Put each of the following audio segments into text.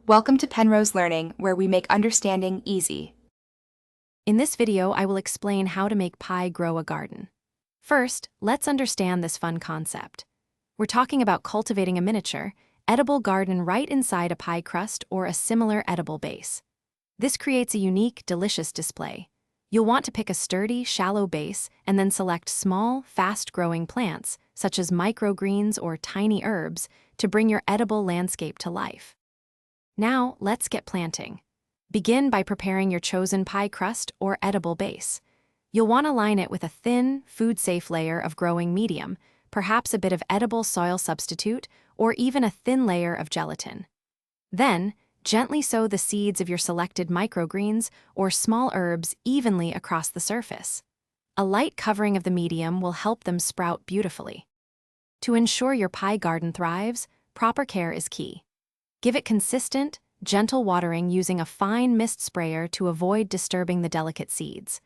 Welcome to Penrose Learning, where we make understanding easy. In this video, I will explain how to make pie grow a garden. First, let's understand this fun concept. We're talking about cultivating a miniature, edible garden right inside a pie crust or a similar edible base. This creates a unique, delicious display. You'll want to pick a sturdy, shallow base and then select small, fast-growing plants, such as microgreens or tiny herbs, to bring your edible landscape to life. Now, let's get planting. Begin by preparing your chosen pie crust or edible base. You'll want to line it with a thin, food-safe layer of growing medium, perhaps a bit of edible soil substitute, or even a thin layer of gelatin. Then, gently sow the seeds of your selected microgreens or small herbs evenly across the surface. A light covering of the medium will help them sprout beautifully. To ensure your pie garden thrives, proper care is key. Give it consistent, gentle watering using a fine mist sprayer to avoid disturbing the delicate seeds.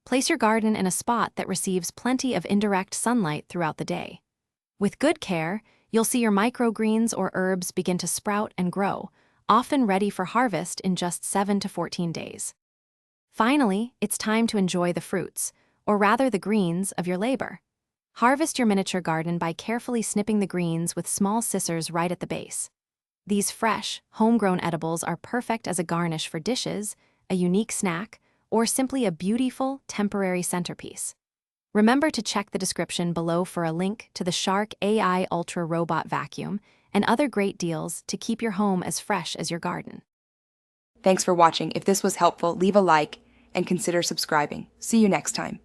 Place your garden in a spot that receives plenty of indirect sunlight throughout the day. With good care, you'll see your microgreens or herbs begin to sprout and grow, often ready for harvest in just 7 to 14 days. Finally, it's time to enjoy the fruits, or rather the greens, of your labor. Harvest your miniature garden by carefully snipping the greens with small scissors right at the base. These fresh, homegrown edibles are perfect as a garnish for dishes, a unique snack, or simply a beautiful, temporary centerpiece. Remember to check the description below for a link to the Shark AI Ultra Robot Vacuum and other great deals to keep your home as fresh as your garden. Thanks for watching. If this was helpful, leave a like and consider subscribing. See you next time.